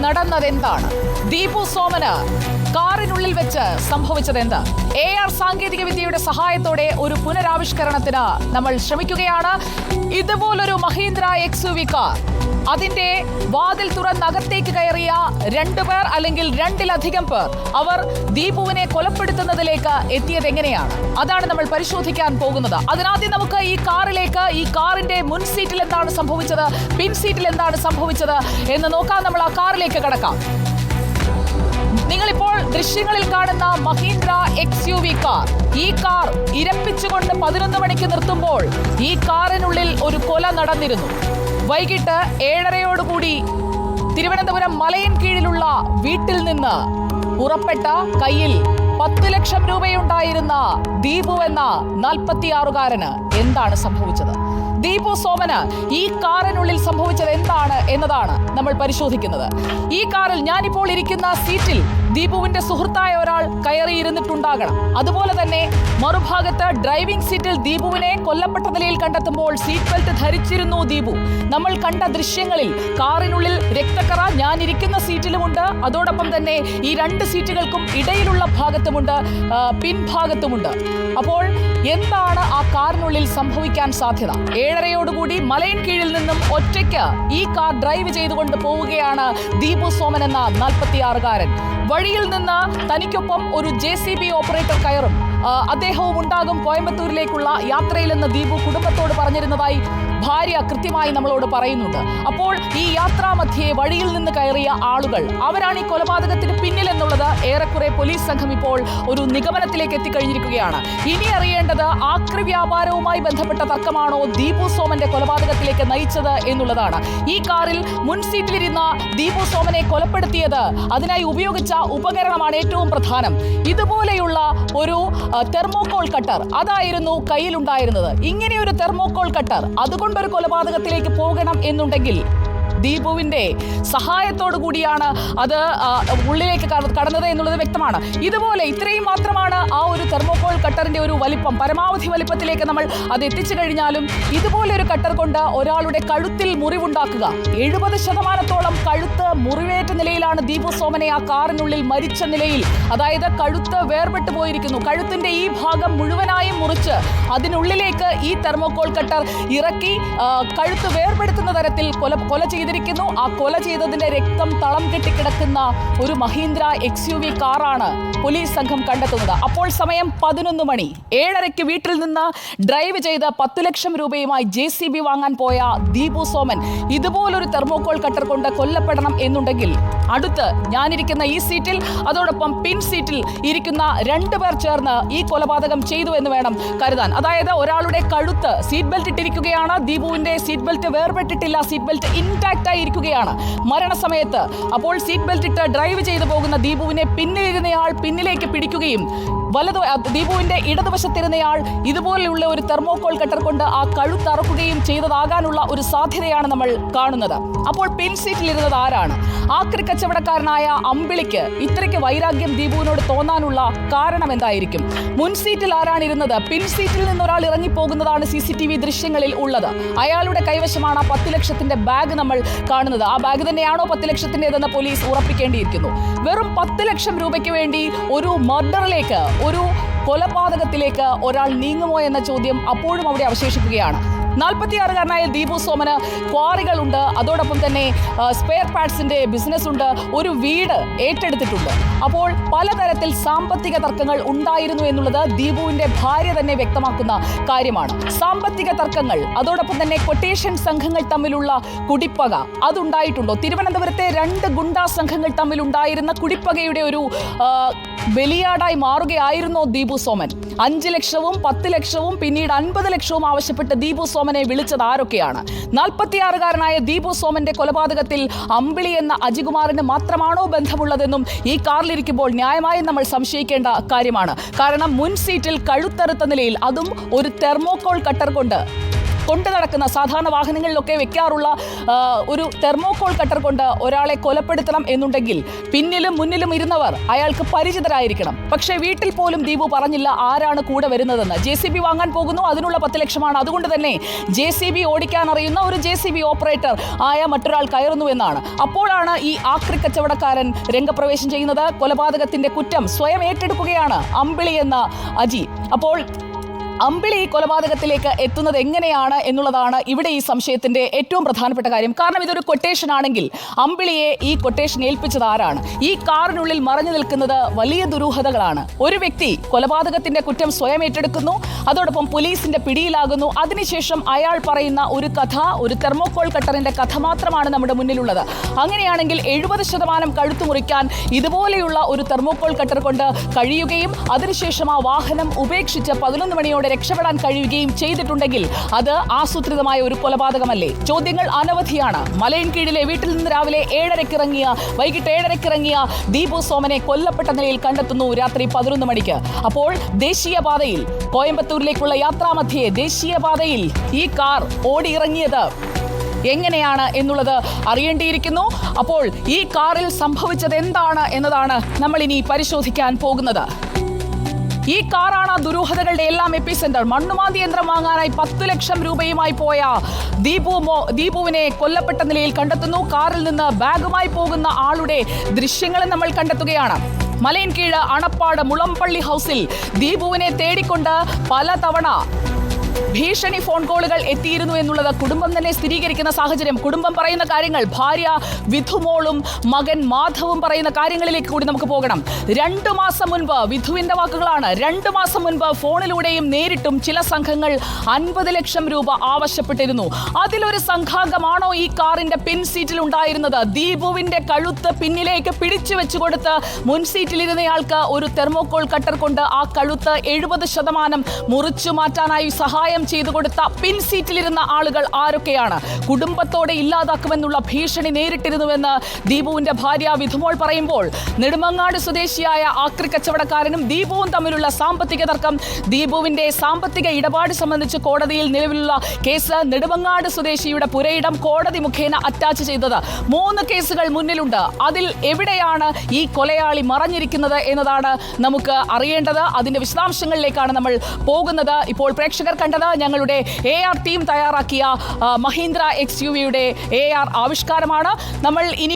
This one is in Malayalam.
നടന്നതെന്താണ്? ദീപു സോമന് കാറിനുള്ളിൽ വെച്ച് സംഭവിച്ചതെന്ത്? AR സാങ്കേതിക വിദ്യയുടെ സഹായത്തോടെ ഒരു പുനരാവിഷ്കരണത്തിന് നമ്മൾ ശ്രമിക്കുകയാണ്. ഇതുപോലൊരു മഹീന്ദ്ര XUV കാർ, അതിന്റെ വാതിൽ തുറന്നകത്തേക്ക് കയറിയ 2 പേർ അല്ലെങ്കിൽ 2-ലധികം പേർ അവർ ദീപുവിനെ കൊലപ്പെടുത്തുന്നതിലേക്ക് എത്തിയത് എങ്ങനെയാണ്? അതാണ് നമ്മൾ പരിശോധിക്കാൻ പോകുന്നത്. അതിനാദ്യം നമുക്ക് ഈ കാറിന്റെ മുൻ സീറ്റിൽ എന്താണ് സംഭവിച്ചത്, പിൻ സീറ്റിൽ എന്താണ് സംഭവിച്ചത് എന്ന് നോക്കാം. നമ്മൾ ആ കാറിലേക്ക് കടക്കാം. നിങ്ങളിപ്പോൾ ദൃശ്യങ്ങളിൽ കാണുന്ന മഹീന്ദ്ര XUV കാർ, ഈ കാർ ഇരപ്പിച്ചുകൊണ്ട് 11 മണിക്ക് നിർത്തുമ്പോൾ ഈ കാറിനുള്ളിൽ ഒരു കൊല നടന്നിരുന്നു. വൈകിട്ട് 7:30യോടുകൂടി തിരുവനന്തപുരം മലയൻകീഴിലുള്ള വീട്ടിൽ നിന്ന് പുറപ്പെട്ട കയ്യിൽ 10 ലക്ഷം രൂപയുണ്ടായിരുന്ന ദീപു എന്ന 46-കാരന് എന്താണ് സംഭവിച്ചത്? ദീപു സോമന് ഈ കാറിനുള്ളിൽ സംഭവിച്ചത് എന്താണ് എന്നതാണ് നമ്മൾ പരിശോധിക്കുന്നത്. ഈ കാറിൽ ഞാനിപ്പോൾ ഇരിക്കുന്ന സീറ്റിൽ ദീപുവിന്റെ സുഹൃത്തായ ഒരാൾ കയറിയിരുന്നിട്ടുണ്ടാകണം. അതുപോലെ തന്നെ മറുഭാഗത്ത് ഡ്രൈവിംഗ് സീറ്റിൽ ദീപുവിനെ കൊല്ലപ്പെട്ട നിലയിൽ കണ്ടെത്തുമ്പോൾ സീറ്റ് ബെൽറ്റ് ധരിച്ചിരുന്നു ദീപു. നമ്മൾ കണ്ട ദൃശ്യങ്ങളിൽ കാറിനുള്ളിൽ രക്തക്കറ ഞാനിരിക്കുന്ന സീറ്റിലുമുണ്ട്, അതോടൊപ്പം തന്നെ ഈ 2 സീറ്റുകൾക്കും ഇടയിലുള്ള ഭാഗത്തുമുണ്ട്, പിൻഭാഗത്തുമുണ്ട്. അപ്പോൾ എന്താണ് ആ കാറിനുള്ളിൽ സംഭവിക്കാൻ സാധ്യത? 7:30യോടുകൂടി മലയൻകീഴിൽ നിന്നും ഒറ്റയ്ക്ക് ഈ കാർ ഡ്രൈവ് ചെയ്തുകൊണ്ട് പോവുകയാണ് ദീപു സോമൻ എന്ന 46-കാരൻ. വഴിയിൽ നിന്ന് തനിക്കൊപ്പം ഒരു JCB ഓപ്പറേറ്റർ കയറും, അദ്ദേഹവും ഉണ്ടാകും കോയമ്പത്തൂരിലേക്കുള്ള യാത്രയിലെന്ന് ദീപു കുടുംബത്തോട് പറഞ്ഞിരുന്നതായി ഭാര്യ കൃത്യമായി നമ്മളോട് പറയുന്നുണ്ട്. അപ്പോൾ ഈ യാത്രാമധ്യേ വഴിയിൽ നിന്ന് കയറിയ ആളുകൾ അവരാണ് ഈ കൊലപാതകത്തിന് പിന്നിൽ എന്നുള്ളത് ഏറെക്കുറെ പോലീസ് സംഘം ഇപ്പോൾ ഒരു നിഗമനത്തിലേക്ക് എത്തിക്കഴിഞ്ഞിരിക്കുകയാണ്. ഇനി അറിയേണ്ടത് ആക്രി വ്യാപാരവുമായി ബന്ധപ്പെട്ട തർക്കമാണോ ദീപു സോമന്റെ കൊലപാതകത്തിലേക്ക് നയിച്ചത് എന്നുള്ളതാണ്. ഈ കാറിൽ മുൻ സീറ്റിലിരുന്ന ദീപു സോമനെ കൊലപ്പെടുത്തിയത് അതിനായി ഉപയോഗിച്ച ഉപകരണമാണ് ഏറ്റവും പ്രധാനം. ഇതുപോലെയുള്ള ഒരു തെർമോകോൾ കട്ടർ അതായിരുന്നു കയ്യിലുണ്ടായിരുന്നത്. ഇങ്ങനെയൊരു തെർമോകോൾ കട്ടർ അതുകൊണ്ടൊരു കൊലപാതകത്തിലേക്ക് പോകണം എന്നുണ്ടെങ്കിൽ ദീപുവിന്റെ സഹായത്തോടു കൂടിയാണ് അത് ഉള്ളിലേക്ക് കടന്നത് എന്നുള്ളത് വ്യക്തമാണ്. ഇതുപോലെ ഇത്രയും മാത്രമാണ് ആ ഒരു തെർമോകോൾ കട്ടറിന്റെ ഒരു വലിപ്പം. പരമാവധി വലിപ്പത്തിലേക്ക് നമ്മൾ അത് എത്തിച്ചു കഴിഞ്ഞാലും ഇതുപോലെ ഒരു കട്ടർ കൊണ്ട് ഒരാളുടെ കഴുത്തിൽ മുറിവുണ്ടാക്കുക, 70% കഴുത്ത് മുറിവേറ്റ നിലയിലാണ് ദീപു സോമനെ ആ കാറിനുള്ളിൽ മരിച്ച നിലയിൽ, അതായത് കഴുത്ത് വേർപെട്ടു പോയിരിക്കുന്നു. കഴുത്തിന്റെ ഈ ഭാഗം മുഴുവനായും മുറിച്ച് അതിനുള്ളിലേക്ക് ഈ തെർമോകോൾ കട്ടർ ഇറക്കി കഴുത്ത് വേർപെടുത്തുന്ന തരത്തിൽ കൊല ചെയ്തിരിക്കുന്നു. ആ കൊല ചെയ്തതിന്റെ രക്തം തളം കെട്ടിക്കിടക്കുന്ന ഒരു മഹീന്ദ്ര XUV കാറാണ് പോലീസ് സംഘം കണ്ടെത്തുന്നത്. അപ്പോൾ സമയം 11 മണി. 7:30 വീട്ടിൽ നിന്ന് ഡ്രൈവ് ചെയ്ത് 10 ലക്ഷം രൂപയുമായി JCB വാങ്ങാൻ പോയ ദീപു സോമൻ ഇതുപോലൊരു തെർമോകോൾ കട്ടർ കൊണ്ട് കൊല്ലപ്പെടണം എന്നുണ്ടെങ്കിൽ അടുത്ത് ഞാനിരിക്കുന്ന ഈ സീറ്റിൽ അതോടൊപ്പം പിൻ സീറ്റിൽ ഇരിക്കുന്ന 2 പേർ ചേർന്ന് ഈ കൊലപാതകം ചെയ്തു എന്ന് വേണം കരുതാൻ. അതായത് ഒരാളുടെ കഴുത്ത് സീറ്റ് ബെൽറ്റ് ഇട്ടിരിക്കുകയാണ്, ദീപുവിന്റെ സീറ്റ് ബെൽറ്റ് വേർപെട്ടിട്ടില്ല, സീറ്റ് ബെൽറ്റ് ഇൻടാക്ട് ആയിരിക്കുകയാണ് മരണസമയത്ത്. അപ്പോൾ സീറ്റ് ബെൽറ്റ് ഇട്ട് ഡ്രൈവ് ചെയ്തു പോകുന്ന ദീപുവിനെ പിന്നിലിരുന്നയാൾ പിന്നിലേക്ക് പിടിക്കുകയും ദീപുവിന്റെ ഇടതുവശത്തിരുന്നയാൾ ഇതുപോലെയുള്ള ഒരു തെർമോകോൾ കട്ടർ കൊണ്ട് ആ കഴുത്തറക്കുകയും ചെയ്തതാകാനുള്ള ഒരു സാധ്യതയാണ് നമ്മൾ കാണുന്നത്. അപ്പോൾ പിൻ സീറ്റിലിരുന്നത് ആരാണ്? ആക്രി കച്ചവടക്കാരനായ അമ്പിളിക്ക് ഇത്രയ്ക്ക് വൈരാഗ്യം ദീപുവിനോട് തോന്നാനുള്ള കാരണം എന്തായിരിക്കും? മുൻ സീറ്റിൽ ആരാണിരുന്നത്? പിൻ സീറ്റിൽ നിന്നൊരാൾ ഇറങ്ങിപ്പോകുന്നതാണ് CCTV ദൃശ്യങ്ങളിൽ ഉള്ളത്. അയാളുടെ കൈവശമാണ് ആ 10 ലക്ഷത്തിന്റെ ബാഗ് നമ്മൾ കാണുന്നത്. ആ ബാഗ് തന്നെയാണോ 10 ലക്ഷത്തിൻ്റെതെന്ന് പോലീസ് ഉറപ്പിക്കേണ്ടിയിരിക്കുന്നു. വെറും 10 ലക്ഷം രൂപയ്ക്ക് വേണ്ടി ഒരു മർഡറിലേക്ക്, ഒരു കൊലപാതകത്തിലേക്ക് ഒരാൾ നീങ്ങുമോ എന്ന ചോദ്യം അപ്പോഴും അവിടെ അവശേഷിക്കുകയാണ്. 46-കാരനായ ദീപു സോമന് ക്വാറികളുണ്ട്, അതോടൊപ്പം തന്നെ സ്പെയർ പാർട്സിന്റെ ബിസിനസ് ഉണ്ട്, ഒരു വീട് ഏറ്റെടുത്തിട്ടുണ്ട്. അപ്പോൾ പലതരത്തിൽ സാമ്പത്തിക തർക്കങ്ങൾ ഉണ്ടായിരുന്നു എന്നുള്ളത് ദീപുവിന്റെ ഭാര്യ തന്നെ വ്യക്തമാക്കുന്ന കാര്യമാണ്. സാമ്പത്തിക തർക്കങ്ങൾ, അതോടൊപ്പം തന്നെ കൊട്ടേഷൻ സംഘങ്ങൾ തമ്മിലുള്ള കുടിപ്പക അതുണ്ടായിട്ടുണ്ടോ? തിരുവനന്തപുരത്തെ 2 ഗുണ്ടാ സംഘങ്ങൾ തമ്മിലുണ്ടായിരുന്ന കുടിപ്പകയുടെ ഒരു ബലിയാടായി മാറുകയായിരുന്നോ ദീപു സോമൻ? 5 ലക്ഷവും 10 ലക്ഷവും പിന്നീട് 50 ലക്ഷവും ആവശ്യപ്പെട്ട് ദീപു സോമനെ വിളിച്ചത് ആരൊക്കെയാണ്? 46-കാരനായ ദീപു സോമന്റെ കൊലപാതകത്തിൽ അമ്പിളി എന്ന അജികുമാറിന് മാത്രമാണോ ബന്ധമുള്ളതെന്നും ഈ കാറിലിരിക്കുമ്പോൾ ന്യായമായും നമ്മൾ സംശയിക്കേണ്ട കാര്യമാണ്. കാരണം മുൻ സീറ്റിൽ കഴുത്തറുത്ത നിലയിൽ, അതും ഒരു തെർമോകോൾ കട്ടർ കൊണ്ട് കൊണ്ടു നടക്കുന്ന സാധാരണ വാഹനങ്ങളിലൊക്കെ വെക്കാറുള്ള ഒരു തെർമോകോൾ കട്ടർ കൊണ്ട് ഒരാളെ കൊലപ്പെടുത്തണം എന്നുണ്ടെങ്കിൽ പിന്നിലും മുന്നിലും ഇരുന്നവർ അയാൾക്ക് പരിചിതരായിരിക്കണം. പക്ഷേ വീട്ടിൽ പോലും ദീപു പറഞ്ഞില്ല ആരാണ് കൂടെ വരുന്നതെന്ന്. JCB വാങ്ങാൻ പോകുന്നു, അതിനുള്ള 10 ലക്ഷമാണ്. അതുകൊണ്ട് തന്നെ JCB ഓടിക്കാൻ അറിയുന്ന ഒരു JCB ഓപ്പറേറ്റർ ആയ മറ്റൊരാൾ കയറുന്നു എന്നാണ്. അപ്പോഴാണ് ഈ ആക്രി കച്ചവടക്കാരൻ രംഗപ്രവേശം ചെയ്യുന്നത്. കൊലപാതകത്തിന്റെ കുറ്റം സ്വയം ഏറ്റെടുക്കുകയാണ് അമ്പിളി എന്ന അജി. അപ്പോൾ അമ്പിളി കൊലപാതകത്തിലേക്ക് എത്തുന്നത് എങ്ങനെയാണ് എന്നുള്ളതാണ് ഇവിടെ ഈ സംശയത്തിന്റെ ഏറ്റവും പ്രധാനപ്പെട്ട കാര്യം. കാരണം ഇതൊരു കൊട്ടേഷൻ ആണെങ്കിൽ അമ്പിളിയെ ഈ കൊട്ടേഷൻ ഏൽപ്പിച്ചത് ആരാണ്? ഈ കാറിനുള്ളിൽ മറഞ്ഞു നിൽക്കുന്നത് വലിയ ദുരൂഹതകളാണ്. ഒരു വ്യക്തി കൊലപാതകത്തിന്റെ കുറ്റം സ്വയം ഏറ്റെടുക്കുന്നു, അതോടൊപ്പം പോലീസിന്റെ പിടിയിലാകുന്നു. അതിനുശേഷം അയാൾ പറയുന്ന ഒരു കഥ, ഒരു തെർമോകോൾ കട്ടറിന്റെ കഥ മാത്രമാണ് നമ്മുടെ മുന്നിലുള്ളത്. അങ്ങനെയാണെങ്കിൽ 70% കഴുത്തു മുറിക്കാൻ ഇതുപോലെയുള്ള ഒരു തെർമോകോൾ കട്ടർ കൊണ്ട് കഴിയുകയും അതിനുശേഷം ആ വാഹനം ഉപേക്ഷിച്ച് 11 മണിയോടെ രക്ഷപ്പെടാൻ കഴിയുകയും ചെയ്തിട്ടുണ്ടെങ്കിൽ അത് ആസൂത്രിതമായ ഒരു കൊലപാതകമല്ലേ? ചോദ്യങ്ങൾ അനവധിയാണ്. മലയൻകീഴിലെ വീട്ടിൽ നിന്ന് രാവിലെ വൈകിട്ട് 7:30 ഇറങ്ങിയ ദീപു സോമനെ കൊല്ലപ്പെട്ട നിലയിൽ കണ്ടെത്തുന്നു രാത്രി 11 മണിക്ക്. അപ്പോൾ ദേശീയപാതയിൽ കോയമ്പത്തൂരിലേക്കുള്ള യാത്രാമധ്യേ ദേശീയപാതയിൽ ഈ കാർ ഓടിയിറങ്ങിയത് എങ്ങനെയാണ് എന്നുള്ളത് അറിയേണ്ടിയിരിക്കുന്നു. അപ്പോൾ ഈ കാറിൽ സംഭവിച്ചത് എന്താണ് എന്നതാണ് നമ്മൾ ഇനി പരിശോധിക്കാൻ പോകുന്നത്. ഈ കാറാണ് ദുരൂഹതകളുടെ എല്ലാം എപ്പിസെന്റർ. മണ്ണുമാന്തി യന്ത്രം വാങ്ങാനായി 10 ലക്ഷം രൂപയുമായി പോയ ദീപുവിനെ കൊല്ലപ്പെട്ട നിലയിൽ കണ്ടെത്തുന്നു. കാറിൽ നിന്ന് ബാഗുമായി പോകുന്ന ആളുടെ ദൃശ്യങ്ങളും നമ്മൾ കണ്ടെത്തുകയാണ്. മലയൻകീഴ് അണപ്പാട് മുളമ്പള്ളി ഹൗസിൽ ദീപുവിനെ തേടിക്കൊണ്ട് പലതവണ ഭീഷണി ഫോൺ കോളുകൾ എത്തിയിരുന്നു എന്നുള്ളത് കുടുംബം തന്നെ സ്ഥിരീകരിക്കുന്ന സാഹചര്യം. കുടുംബം പറയുന്ന കാര്യങ്ങൾ, ഭാര്യ വിധുമോളും മകൻ മാധവും പറയുന്ന കാര്യങ്ങളിലേക്ക് കൂടി നമുക്ക് പോകണം. 2 മാസം മുൻപ്, വിധുവിന്റെ വാക്കുകളാണ്, 2 മാസം മുൻപ് ഫോണിലൂടെയും നേരിട്ടും ചില സംഘങ്ങൾ 50 ലക്ഷം രൂപ ആവശ്യപ്പെട്ടിരുന്നു. അതിലൊരു സംഘാംഗമാണോ ഈ കാറിന്റെ പിൻ സീറ്റിൽ ഉണ്ടായിരുന്നത്? ദീപുവിന്റെ കഴുത്ത് പിന്നിലേക്ക് പിടിച്ചു വെച്ചു കൊടുത്ത് മുൻസീറ്റിലിരുന്നയാൾക്ക് ഒരു തെർമോകോൾ കട്ടർ കൊണ്ട് ആ കഴുത്ത് 70% മുറിച്ചു മാറ്റാനായി സഹായം ചെയ്തു കൊടുത്ത പിൻ സീറ്റിലിരുന്ന ആളുകൾ ആരൊക്കെയാണ്? കുടുംബത്തോടെ ഇല്ലാതാക്കുമെന്നുള്ള ഭീഷണി നേരിട്ടിരുന്നുവെന്ന് ദീപുവിന്റെ ഭാര്യ വിധുമോൾ പറയുമ്പോൾ, നെടുമങ്ങാട് സ്വദേശിയായ ആക്രി കച്ചവടക്കാരനും ദീപുവും തമ്മിലുള്ള സാമ്പത്തിക തർക്കം, ദീപുവിന്റെ സാമ്പത്തിക ഇടപാട് സംബന്ധിച്ച് കോടതിയിൽ നിലവിലുള്ള കേസ്, നെടുമങ്ങാട് സ്വദേശിയുടെ പുരയിടം കോടതി മുഖേന അറ്റാച്ച് ചെയ്തത്, 3 കേസുകൾ മുന്നിലുണ്ട്. അതിൽ എവിടെയാണ് ഈ കൊലയാളി മറഞ്ഞിരിക്കുന്നത് എന്നതാണ് നമുക്ക് അറിയേണ്ടത്. അതിന്റെ വിശദാംശങ്ങളിലേക്കാണ് നമ്മൾ പോകുന്നത്. ഇപ്പോൾ പ്രേക്ഷകർ കണ്ടത് ഞങ്ങളുടെ AR ടീം തയ്യാറാക്കിയ മഹീന്ദ്ര XUV യുടെ AR ആവിഷ്കാരമാണ്. നമ്മൾ ഇനി